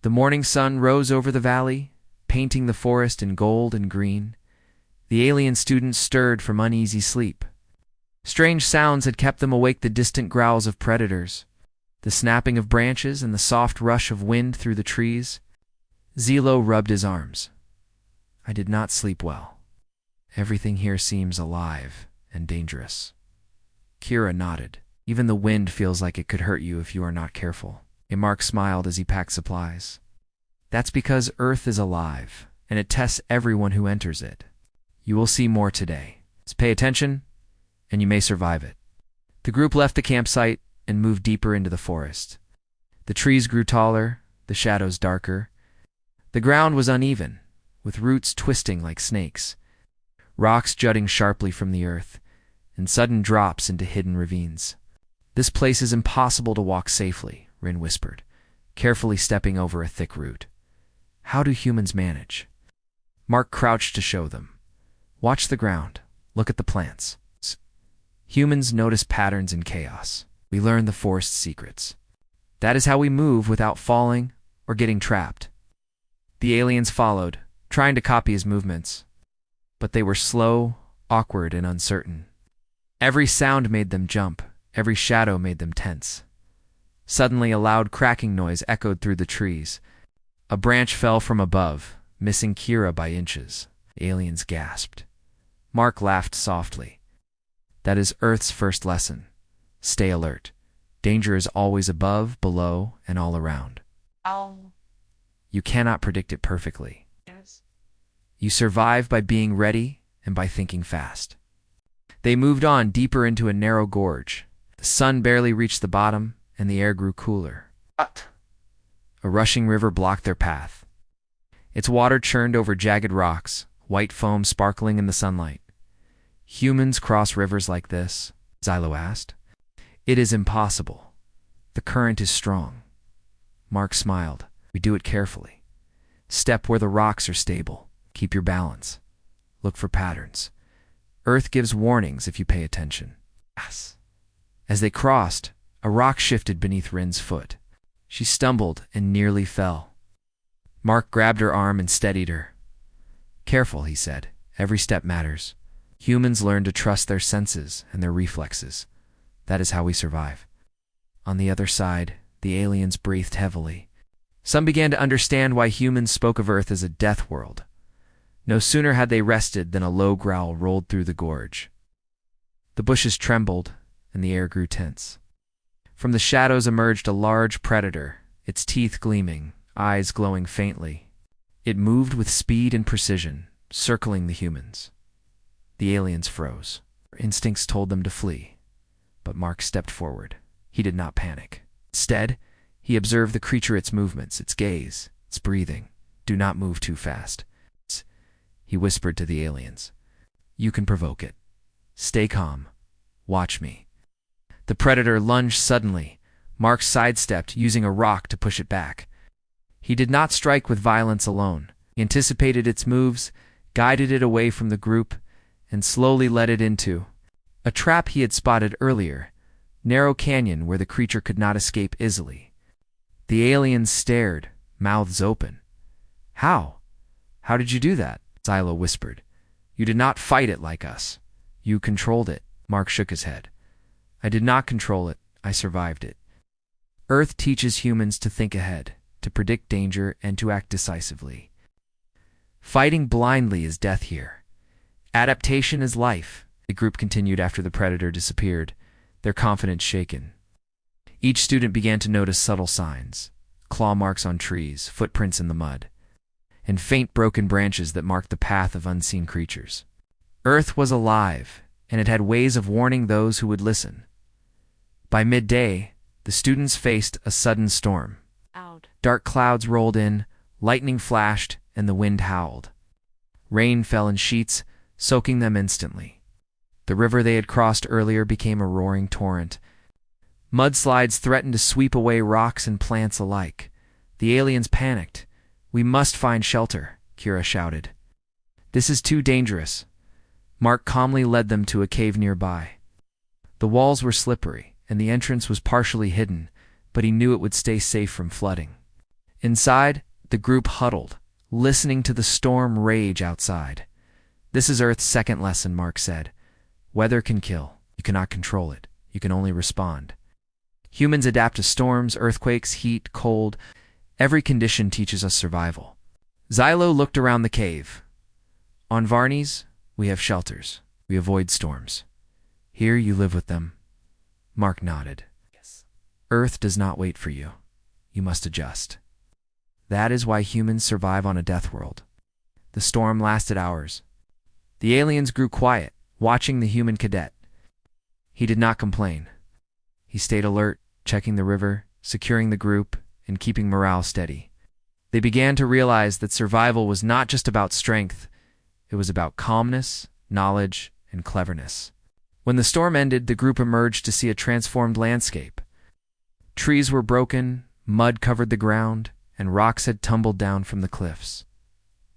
The morning sun rose over the valley, painting the forest in gold and green. The alien students stirred from uneasy sleep. Strange sounds had kept them awake, the distant growls of predators, the snapping of branches, and the soft rush of wind through the trees. Zelo rubbed his arms. I did not sleep well. Everything here seems alive and dangerous. Kira nodded. Even the wind feels like it could hurt you if you are not careful. Mark smiled as he packed supplies. That's because Earth is alive, and it tests everyone who enters it. You will see more today. So pay attention, and you may survive it. The group left the campsite and moved deeper into the forest. The trees grew taller, the shadows darker. The ground was uneven, with roots twisting like snakes, rocks jutting sharply from the earth, and sudden drops into hidden ravines. This place is impossible to walk safely, Rin whispered, carefully stepping over a thick root. How do humans manage? Mark crouched to show them. Watch the ground. Look at the plants. Humans notice patterns in chaos. We learn the forest's secrets. That is how we move without falling or getting trapped. The aliens followed, trying to copy his movements. But they were slow, awkward, and uncertain. Every sound made them jump. Every shadow made them tense. Suddenly, a loud cracking noise echoed through the trees. A branch fell from above, missing Kira by inches. The aliens gasped. Mark laughed softly. That is Earth's first lesson. Stay alert. Danger is always above, below, and all around. You cannot predict it perfectly. Yes. You survive by being ready and by thinking fast. They moved on deeper into a narrow gorge. The sun barely reached the bottom, and the air grew cooler. What? A rushing river blocked their path. Its water churned over jagged rocks, white foam sparkling in the sunlight. Humans cross rivers like this? Xylo asked. It is impossible. The current is strong. Mark smiled. We do it carefully. Step where the rocks are stable. Keep your balance. Look for patterns. Earth gives warnings if you pay attention. Yes. As they crossed, a rock shifted beneath Rin's foot. She stumbled and nearly fell. Mark grabbed her arm and steadied her. Careful, he said. Every step matters. Humans learn to trust their senses and their reflexes. That is how we survive. On the other side, the aliens breathed heavily. Some began to understand why humans spoke of Earth as a death world. No sooner had they rested than a low growl rolled through the gorge. The bushes trembled, and the air grew tense. From the shadows emerged a large predator, its teeth gleaming, eyes glowing faintly. It moved with speed and precision, circling the humans. The aliens froze. Their instincts told them to flee. But Mark stepped forward. He did not panic. Instead, he observed the creature, its movements, its gaze, its breathing. Do not move too fast. He whispered to the aliens. You can provoke it. Stay calm. Watch me. The predator lunged suddenly. Mark sidestepped, using a rock to push it back. He did not strike with violence alone. He anticipated its moves, guided it away from the group, and slowly led it into a trap he had spotted earlier, narrow canyon where the creature could not escape easily. The aliens stared, mouths open. How? How did you do that? Xylo whispered. You did not fight it like us. You controlled it. Mark shook his head. I did not control it. I survived it. Earth teaches humans to think ahead, to predict danger, and to act decisively. Fighting blindly is death here. Adaptation is life. The group continued after the predator disappeared, their confidence shaken. Each student began to notice subtle signs, claw marks on trees, footprints in the mud, and faint broken branches that marked the path of unseen creatures. Earth was alive, and it had ways of warning those who would listen. By midday, the students faced a sudden storm. Out. Dark clouds rolled in, lightning flashed, and the wind howled. Rain fell in sheets, soaking them instantly. The river they had crossed earlier became a roaring torrent. Mudslides threatened to sweep away rocks and plants alike. The aliens panicked. We must find shelter, Kira shouted. This is too dangerous. Mark calmly led them to a cave nearby. The walls were slippery, and the entrance was partially hidden, but he knew it would stay safe from flooding. Inside, the group huddled, listening to the storm rage outside. "This is Earth's second lesson," Mark said. "Weather can kill. You cannot control it. You can only respond. Humans adapt to storms, earthquakes, heat, cold. Every condition teaches us survival." Xylo looked around the cave. "On Varnes, we have shelters. We avoid storms. Here you live with them." Mark nodded. "Yes. Earth does not wait for you. You must adjust. That is why humans survive on a death world." The storm lasted hours. The aliens grew quiet, watching the human cadet. He did not complain. He stayed alert, checking the river, securing the group, and keeping morale steady. They began to realize that survival was not just about strength. It was about calmness, knowledge, and cleverness. When the storm ended, the group emerged to see a transformed landscape. Trees were broken, mud covered the ground, and rocks had tumbled down from the cliffs.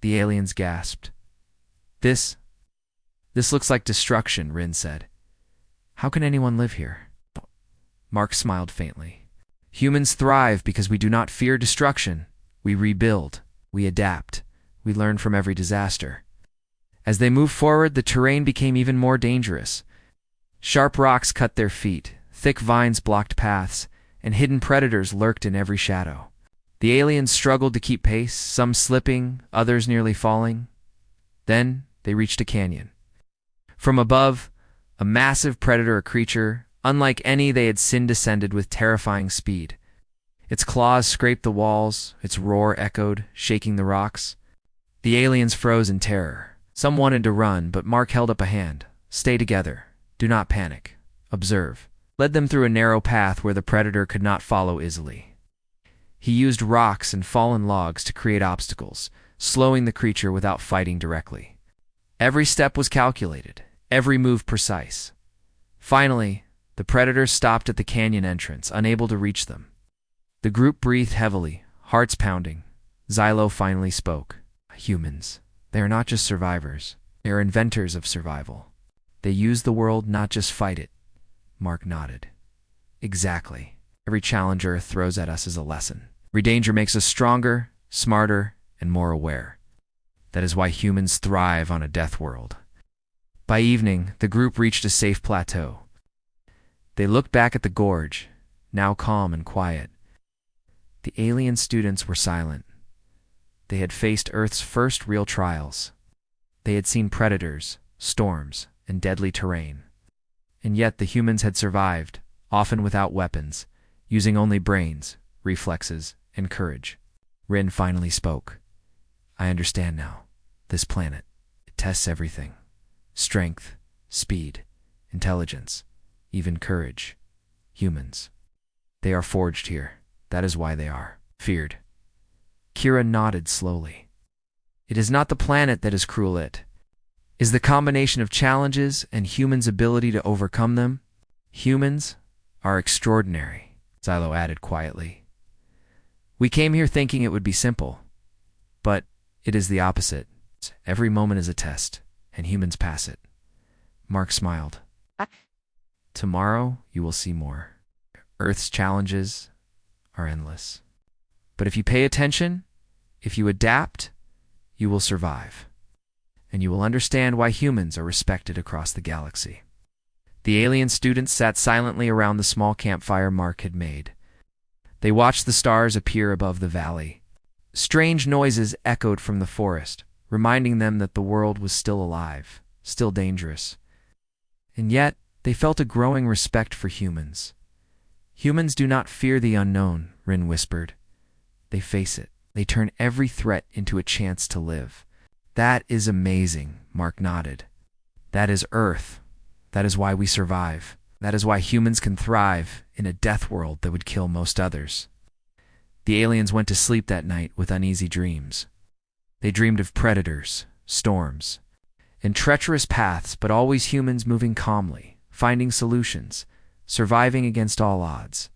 The aliens gasped. This looks like destruction," Rin said. "How can anyone live here?" Mark smiled faintly. "Humans thrive because we do not fear destruction. We rebuild. We adapt. We learn from every disaster." As they moved forward, the terrain became even more dangerous. Sharp rocks cut their feet, thick vines blocked paths, and hidden predators lurked in every shadow. The aliens struggled to keep pace, some slipping, others nearly falling. Then they reached a canyon. From above, a massive predator creature, unlike any they had seen, descended with terrifying speed. Its claws scraped the walls, its roar echoed, shaking the rocks. The aliens froze in terror. Some wanted to run, but Mark held up a hand. "Stay together. Do not panic. Observe." Led them through a narrow path where the predator could not follow easily. He used rocks and fallen logs to create obstacles, slowing the creature without fighting directly. Every step was calculated, every move precise. Finally, the predator stopped at the canyon entrance, unable to reach them. The group breathed heavily, hearts pounding. Xylo finally spoke. "Humans. They are not just survivors. They are inventors of survival. They use the world, not just fight it." Mark nodded. "Exactly. Every challenge Earth throws at us is a lesson. Every danger makes us stronger, smarter, and more aware. That is why humans thrive on a death world." By evening, the group reached a safe plateau. They looked back at the gorge, now calm and quiet. The alien students were silent. They had faced Earth's first real trials. They had seen predators, storms, and deadly terrain. And yet the humans had survived, often without weapons, using only brains, reflexes, and courage. Rin finally spoke. "I understand now. This planet, it tests everything. Strength, speed, intelligence, even courage. Humans. They are forged here. That is why they are feared." Kira nodded slowly. "It is not the planet that is cruel, it is the combination of challenges and humans' ability to overcome them. Humans are extraordinary," Xylo added quietly. "We came here thinking it would be simple, but it is the opposite. Every moment is a test, and humans pass it." Mark smiled. "Tomorrow you will see more. Earth's challenges are endless. But if you pay attention, if you adapt, you will survive. And you will understand why humans are respected across the galaxy." The alien students sat silently around the small campfire Mark had made. They watched the stars appear above the valley. Strange noises echoed from the forest, reminding them that the world was still alive, still dangerous. And yet, they felt a growing respect for humans. "Humans do not fear the unknown," Rin whispered. "They face it. They turn every threat into a chance to live." "That is amazing," Mark nodded. "That is Earth. That is why we survive. That is why humans can thrive in a death world that would kill most others." The aliens went to sleep that night with uneasy dreams. They dreamed of predators, storms, and treacherous paths, but always humans moving calmly, finding solutions, surviving against all odds.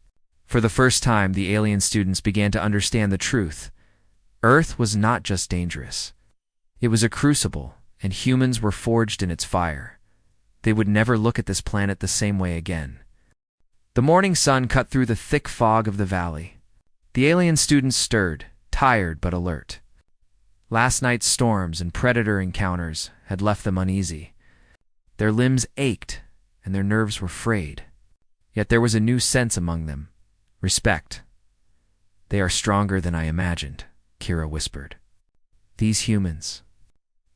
For the first time, the alien students began to understand the truth. Earth was not just dangerous. It was a crucible, and humans were forged in its fire. They would never look at this planet the same way again. The morning sun cut through the thick fog of the valley. The alien students stirred, tired but alert. Last night's storms and predator encounters had left them uneasy. Their limbs ached, and their nerves were frayed. Yet there was a new sense among them: respect. "They are stronger than I imagined," Kira whispered. "These humans,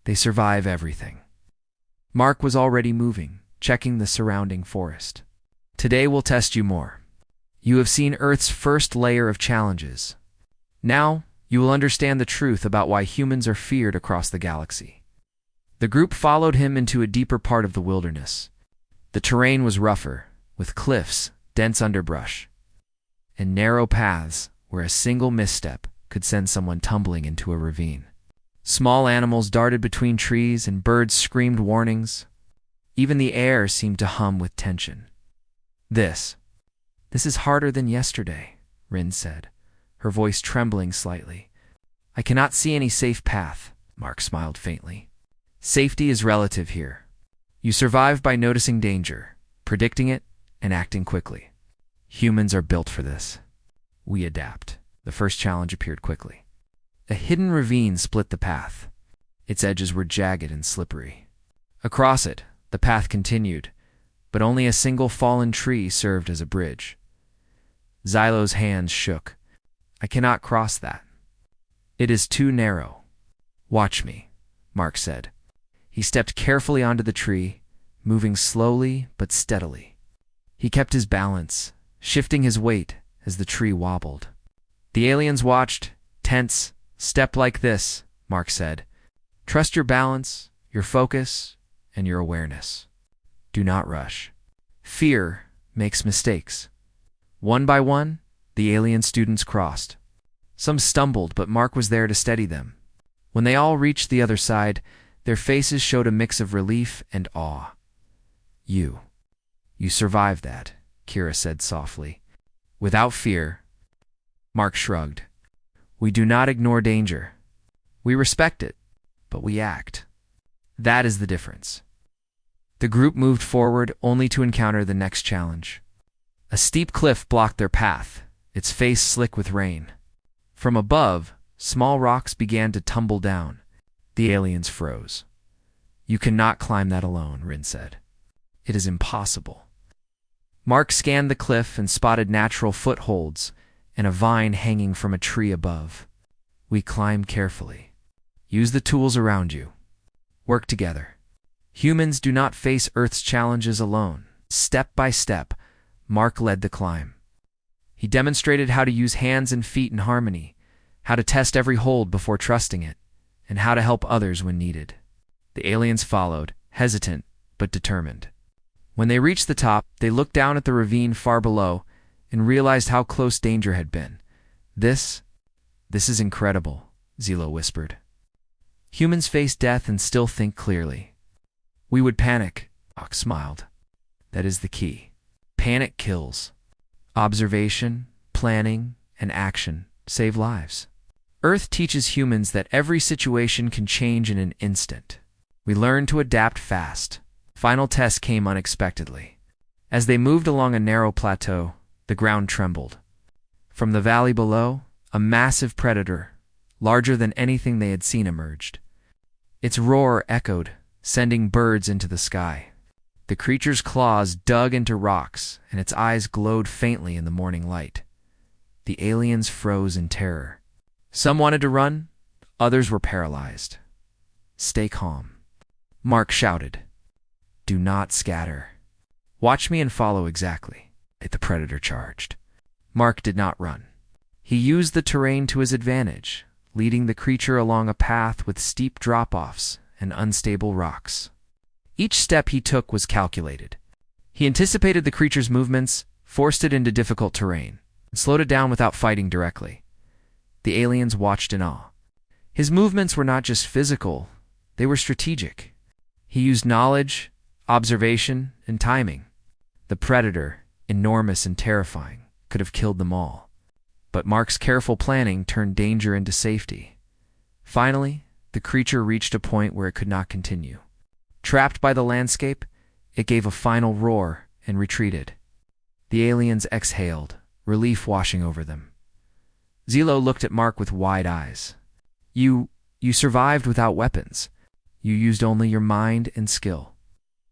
they survive everything." Mark was already moving, checking the surrounding forest. "Today we'll test you more. You have seen Earth's first layer of challenges. Now you will understand the truth about why humans are feared across the galaxy." The group followed him into a deeper part of the wilderness. The terrain was rougher, with cliffs, dense underbrush, and narrow paths where a single misstep could send someone tumbling into a ravine. Small animals darted between trees and birds screamed warnings. Even the air seemed to hum with tension. This is harder than yesterday," Rin said, her voice trembling slightly. "I cannot see any safe path," Mark smiled faintly. "Safety is relative here. You survive by noticing danger, predicting it, and acting quickly. Humans are built for this. We adapt." The first challenge appeared quickly. A hidden ravine split the path. Its edges were jagged and slippery. Across it, the path continued, but only a single fallen tree served as a bridge. Xylo's hands shook. "I cannot cross that. It is too narrow." "Watch me," Mark said. He stepped carefully onto the tree, moving slowly but steadily. He kept his balance, shifting his weight as the tree wobbled. The aliens watched, tense. "Step like this," Mark said. "Trust your balance, your focus, and your awareness. Do not rush. Fear makes mistakes." One by one, the alien students crossed. Some stumbled, but Mark was there to steady them. When they all reached the other side, their faces showed a mix of relief and awe. You survived that," Kira said softly. "Without fear." Mark shrugged. "We do not ignore danger. We respect it, but we act. That is the difference." The group moved forward only to encounter the next challenge. A steep cliff blocked their path, its face slick with rain. From above, small rocks began to tumble down. The aliens froze. "You cannot climb that alone," Rin said. "It is impossible." Mark scanned the cliff and spotted natural footholds and a vine hanging from a tree above. "We climb carefully. Use the tools around you. Work together. Humans do not face Earth's challenges alone." Step by step, Mark led the climb. He demonstrated how to use hands and feet in harmony, how to test every hold before trusting it, and how to help others when needed. The aliens followed, hesitant but determined. When they reached the top, they looked down at the ravine far below and realized how close danger had been. This is incredible," Xylo whispered. "Humans face death and still think clearly." "We would panic," Ox smiled. "That is the key. Panic kills. Observation, planning, and action save lives. Earth teaches humans that every situation can change in an instant. We learn to adapt fast." Final test came unexpectedly. As they moved along a narrow plateau, the ground trembled. From the valley below, a massive predator, larger than anything they had seen, emerged. Its roar echoed, sending birds into the sky. The creature's claws dug into rocks, and its eyes glowed faintly in the morning light. The aliens froze in terror. Some wanted to run, others were paralyzed. "Stay calm," Mark shouted. "Do not scatter. Watch me and follow exactly." The predator charged. Mark did not run. He used the terrain to his advantage, leading the creature along a path with steep drop-offs and unstable rocks. Each step he took was calculated. He anticipated the creature's movements, forced it into difficult terrain, and slowed it down without fighting directly. The aliens watched in awe. His movements were not just physical, they were strategic. He used knowledge, observation, and timing. The predator, enormous and terrifying, could have killed them all. But Mark's careful planning turned danger into safety. Finally, the creature reached a point where it could not continue. Trapped by the landscape, it gave a final roar and retreated. The aliens exhaled, relief washing over them. Zilo looked at Mark with wide eyes. You survived without weapons. You used only your mind and skill.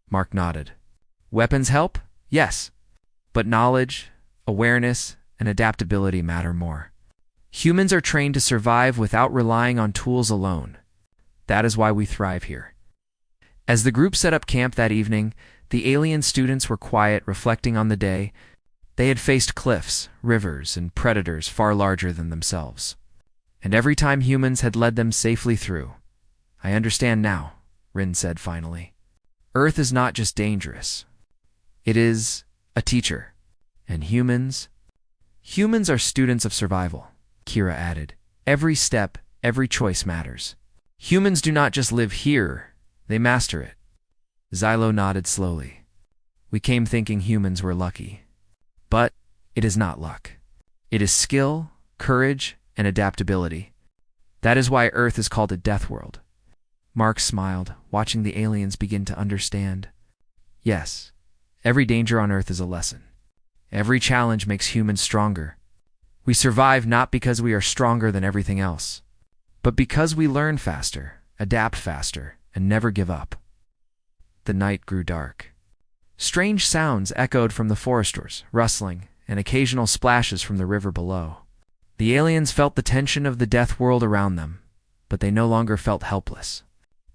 Mark nodded. Weapons help? Yes. But knowledge, awareness, and adaptability matter more. Humans are trained to survive without relying on tools alone. That is why we thrive here. As the group set up camp that evening, the alien students were quiet, reflecting on the day. They had faced cliffs, rivers, and predators far larger than themselves. And every time humans had led them safely through. I understand now, Rin said finally. Earth is not just dangerous. It is a teacher. And humans are students of survival, Kira added. Every step, every choice matters. Humans do not just live here, they master it. Xylo nodded slowly. We came thinking humans were lucky. But it is not luck. It is skill, courage, and adaptability. That is why Earth is called a Deathworld. Mark smiled, watching the aliens begin to understand. Yes, every danger on Earth is a lesson. Every challenge makes humans stronger. We survive not because we are stronger than everything else, but because we learn faster, adapt faster, and never give up. The night grew dark. Strange sounds echoed from the foresters, rustling, and occasional splashes from the river below. The aliens felt the tension of the death world around them, but they no longer felt helpless.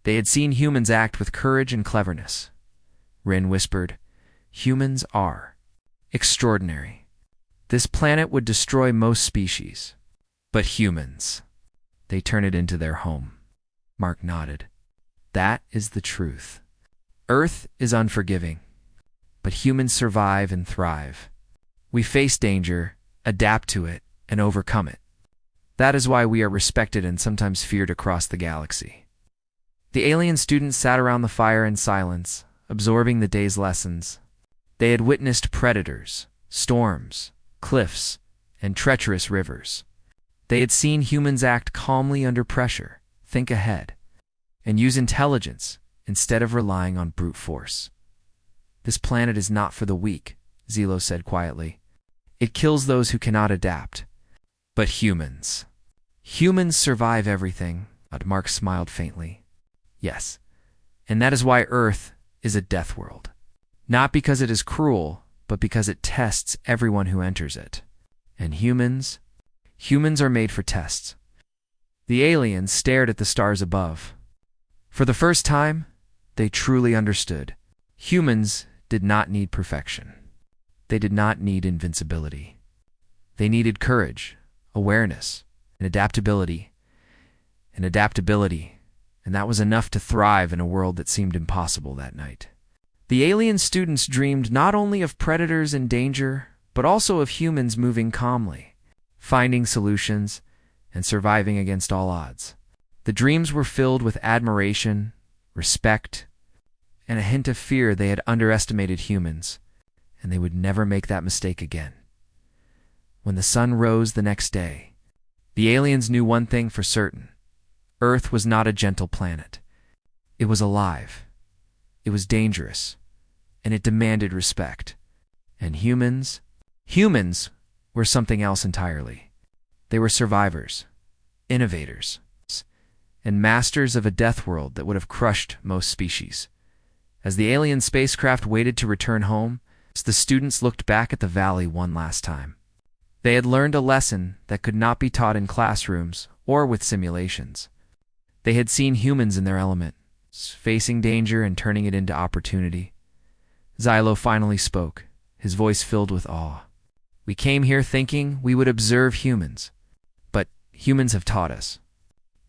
They had seen humans act with courage and cleverness. Rin whispered, "Humans are extraordinary. This planet would destroy most species, but humans, they turn it into their home." Mark nodded. That is the truth. Earth is unforgiving, but humans survive and thrive. We face danger, adapt to it, and overcome it. That is why we are respected and sometimes feared across the galaxy. The alien students sat around the fire in silence, absorbing the day's lessons. They had witnessed predators, storms, cliffs, and treacherous rivers. They had seen humans act calmly under pressure, think ahead, and use intelligence instead of relying on brute force. This planet is not for the weak, Zilo said quietly. It kills those who cannot adapt. But humans survive everything, Mark smiled faintly. Yes, and that is why Earth is a death world. Not because it is cruel, but because it tests everyone who enters it. And humans are made for tests. The aliens stared at the stars above. For the first time, they truly understood. Humans did not need perfection. They did not need invincibility. They needed courage, awareness, and adaptability. And that was enough to thrive in a world that seemed impossible that night. The alien students dreamed not only of predators and danger, but also of humans moving calmly, finding solutions, and surviving against all odds. The dreams were filled with admiration, respect, and a hint of fear. They had underestimated humans, and they would never make that mistake again. When the sun rose the next day, the aliens knew one thing for certain. Earth was not a gentle planet. It was alive. It was dangerous, and it demanded respect. And humans were something else entirely. They were survivors, innovators, and masters of a death world that would have crushed most species. As the alien spacecraft waited to return home, the students looked back at the valley one last time. They had learned a lesson that could not be taught in classrooms or with simulations. They had seen humans in their element, facing danger and turning it into opportunity. Xylo finally spoke, his voice filled with awe. We came here thinking we would observe humans, but humans have taught us.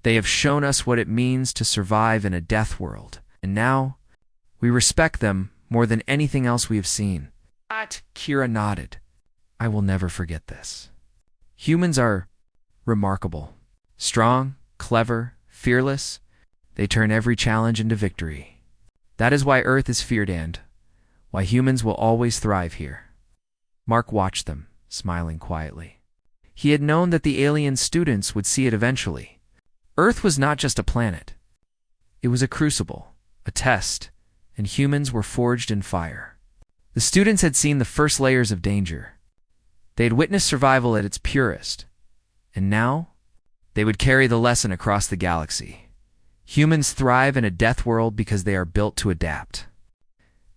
They have shown us what it means to survive in a death world, and now we respect them more than anything else we have seen. Kira nodded. I will never forget this. Humans are remarkable. Strong, clever, fearless. They turn every challenge into victory. That is why Earth is feared and why humans will always thrive here. Mark watched them, smiling quietly. He had known that the alien students would see it eventually. Earth was not just a planet. It was a crucible, a test, and humans were forged in fire. The students had seen the first layers of danger. They had witnessed survival at its purest, And now, they would carry the lesson across the galaxy. Humans thrive in a death world because they are built to adapt,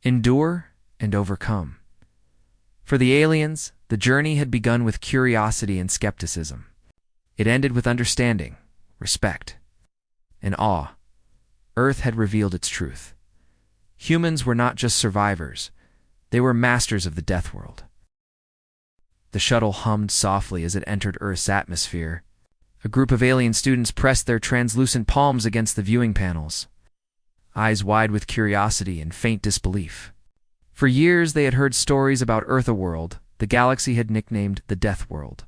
endure, and overcome. For the aliens, the journey had begun with curiosity and skepticism. It ended with understanding, respect, and awe. Earth had revealed its truth. Humans were not just survivors, they were masters of the death world. The shuttle hummed softly as it entered Earth's atmosphere. A group of alien students pressed their translucent palms against the viewing panels, eyes wide with curiosity and faint disbelief. For years they had heard stories about Earth-a-World the galaxy had nicknamed the Death World.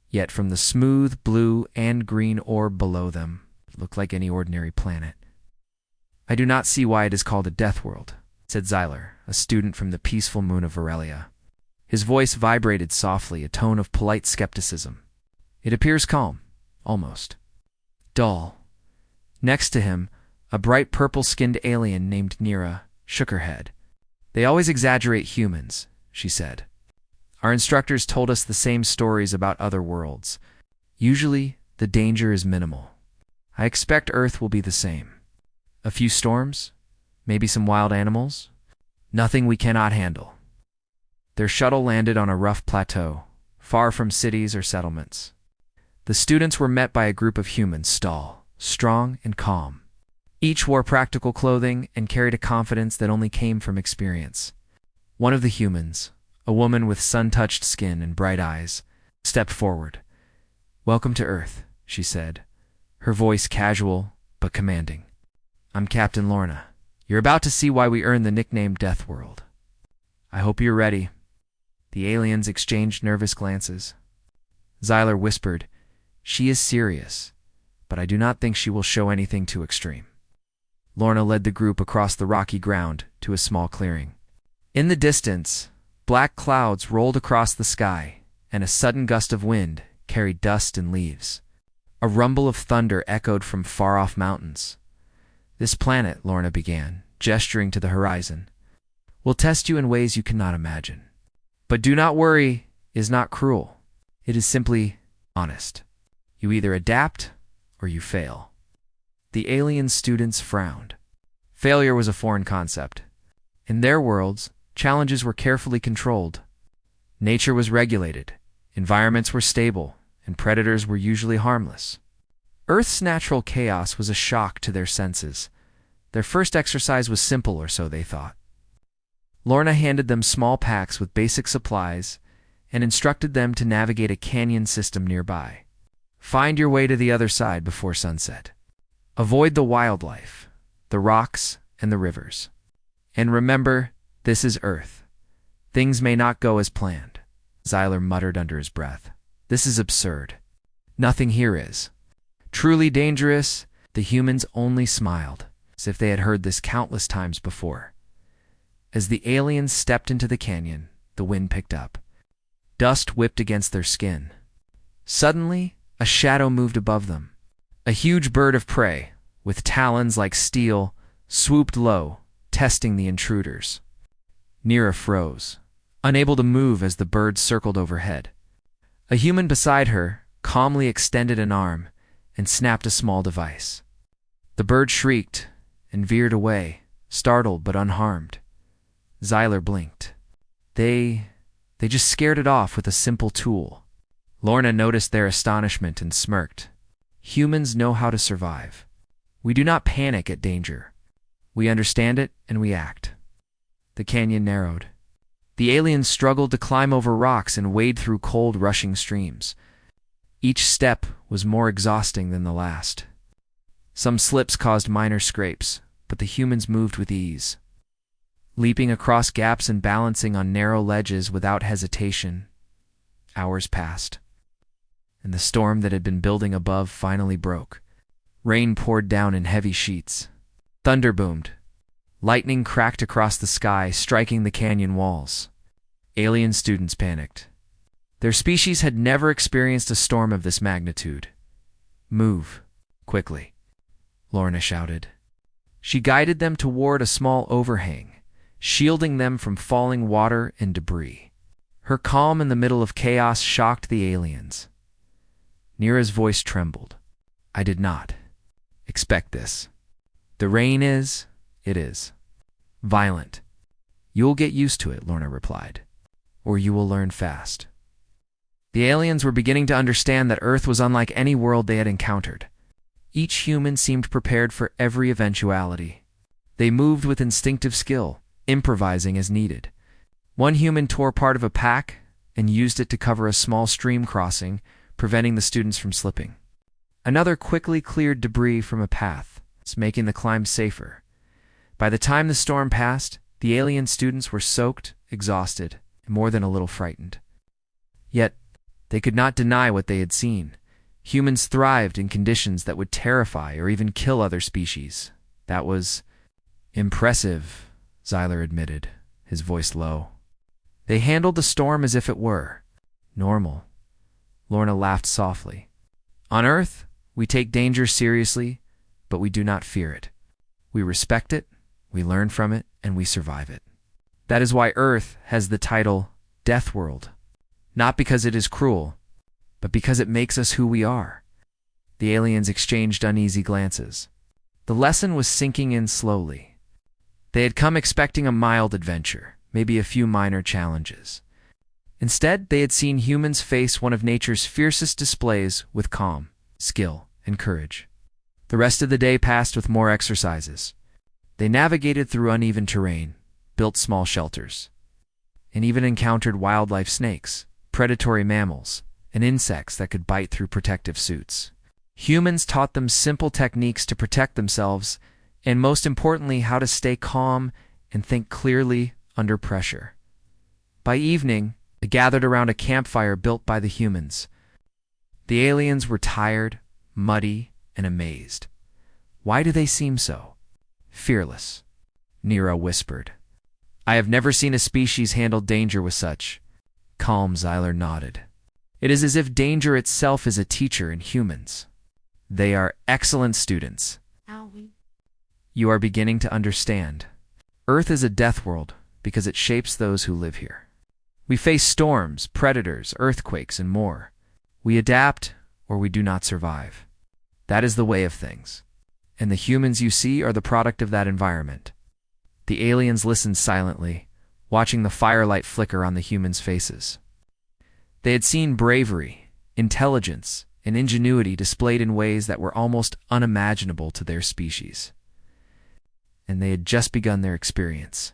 Yet from the smooth blue and green orb below them, it looked like any ordinary planet. "I do not see why it is called a death world," said Xyler, a student from the peaceful moon of Varelia. His voice vibrated softly, a tone of polite skepticism. "It appears calm, almost dull." Next to him, a bright purple-skinned alien named Nira shook her head. "They always exaggerate humans," she said. "Our instructors told us the same stories about other worlds. Usually, the danger is minimal. I expect Earth will be the same. A few storms, maybe some wild animals. Nothing we cannot handle." Their shuttle landed on a rough plateau, far from cities or settlements. The students were met by a group of humans, tall, strong, and calm. Each wore practical clothing and carried a confidence that only came from experience. One of the humans, a woman with sun-touched skin and bright eyes, stepped forward. "Welcome to Earth," she said, her voice casual but commanding. "I'm Captain Lorna. You're about to see why we earned the nickname Death World. I hope you're ready." The aliens exchanged nervous glances. Xyler whispered, "She is serious, but I do not think she will show anything too extreme." Lorna led the group across the rocky ground to a small clearing. In the distance, black clouds rolled across the sky, and a sudden gust of wind carried dust and leaves. A rumble of thunder echoed from far-off mountains. "This planet," Lorna began, gesturing to the horizon, "will test you in ways you cannot imagine. But do not worry, it is not cruel. It is simply honest. You either adapt or you fail." The alien students frowned. Failure was a foreign concept. In their worlds, challenges were carefully controlled. Nature was regulated, environments were stable, and predators were usually harmless. Earth's natural chaos was a shock to their senses. Their first exercise was simple, or so they thought. Lorna handed them small packs with basic supplies and instructed them to navigate a canyon system nearby. "Find your way to the other side before sunset. Avoid the wildlife, the rocks, and the rivers. And remember, this is Earth. Things may not go as planned." Xyler muttered under his breath. "This is absurd. Nothing here is truly dangerous." The humans only smiled, as if they had heard this countless times before. As the aliens stepped into the canyon, the wind picked up. Dust whipped against their skin. Suddenly, a shadow moved above them. A huge bird of prey, with talons like steel, swooped low, testing the intruders. Nira froze, unable to move as the bird circled overhead. A human beside her calmly extended an arm and snapped a small device. The bird shrieked and veered away, startled but unharmed. Xyler blinked. They just scared it off with a simple tool. Lorna noticed their astonishment and smirked. "Humans know how to survive. We do not panic at danger. We understand it and we act." The canyon narrowed. The aliens struggled to climb over rocks and wade through cold, rushing streams. Each step was more exhausting than the last. Some slips caused minor scrapes, but the humans moved with ease. Leaping across gaps and balancing on narrow ledges without hesitation. Hours passed, and the storm that had been building above finally broke. Rain poured down in heavy sheets. Thunder boomed. Lightning cracked across the sky, striking the canyon walls. Alien students panicked. Their species had never experienced a storm of this magnitude. "Move, quickly," Lorna shouted. She guided them toward a small overhang, shielding them from falling water and debris. Her calm in the middle of chaos shocked the aliens. Nira's voice trembled. I did not expect this. The rain is, it is, violent. You'll get used to it, Lorna replied, or you will learn fast. The aliens were beginning to understand that Earth was unlike any world they had encountered. Each human seemed prepared for every eventuality. They moved with instinctive skill, improvising as needed. One human tore part of a pack and used it to cover a small stream crossing, preventing the students from slipping. Another quickly cleared debris from a path, making the climb safer. By the time the storm passed, the alien students were soaked, exhausted, and more than a little frightened. Yet, they could not deny what they had seen. Humans thrived in conditions that would terrify or even kill other species. That was impressive, Xyler admitted, his voice low. They handled the storm as if it were normal. Lorna laughed softly. On Earth, we take danger seriously, but we do not fear it. We respect it, we learn from it, and we survive it. That is why Earth has the title Deathworld. Not because it is cruel, but because it makes us who we are. The aliens exchanged uneasy glances. The lesson was sinking in slowly. They had come expecting a mild adventure, maybe a few minor challenges. Instead, they had seen humans face one of nature's fiercest displays with calm, skill, and courage. The rest of the day passed with more exercises. They navigated through uneven terrain, built small shelters, and even encountered wildlife snakes, predatory mammals, and insects that could bite through protective suits. Humans taught them simple techniques to protect themselves, and most importantly, how to stay calm and think clearly under pressure. By evening, they gathered around a campfire built by the humans. The aliens were tired, muddy, and amazed. Why do they seem so fearless? Nira whispered. I have never seen a species handle danger with such calm. Xyler nodded. It is as if danger itself is a teacher in humans. They are excellent students. You are beginning to understand. Earth is a death world because it shapes those who live here. We face storms, predators, earthquakes, and more. We adapt or we do not survive. That is the way of things. And the humans you see are the product of that environment. The aliens listened silently, watching the firelight flicker on the humans' faces. They had seen bravery, intelligence, and ingenuity displayed in ways that were almost unimaginable to their species. And they had just begun their experience.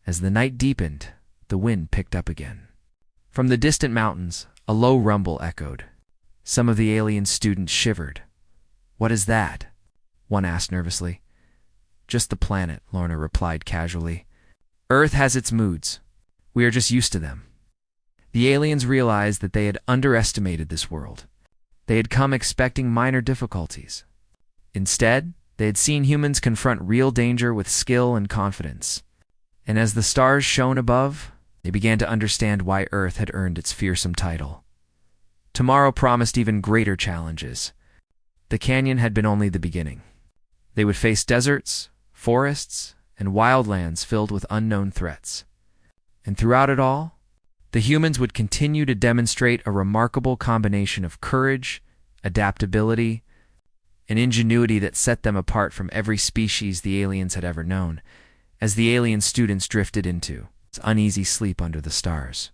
As the night deepened, the wind picked up again. From the distant mountains, a low rumble echoed. Some of the alien students shivered. What is that? One asked nervously. Just the planet, Lorna replied casually. Earth has its moods. We are just used to them. The aliens realized that they had underestimated this world. They had come expecting minor difficulties. Instead, they had seen humans confront real danger with skill and confidence. And as the stars shone above, they began to understand why Earth had earned its fearsome title. Tomorrow promised even greater challenges. The canyon had been only the beginning. They would face deserts, forests, and wildlands filled with unknown threats. And throughout it all, the humans would continue to demonstrate a remarkable combination of courage, adaptability, and ingenuity that set them apart from every species the aliens had ever known, as the alien students drifted into uneasy sleep under the stars.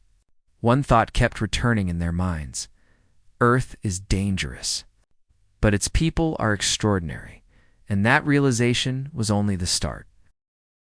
One thought kept returning in their minds. Earth is dangerous, but its people are extraordinary, and that realization was only the start.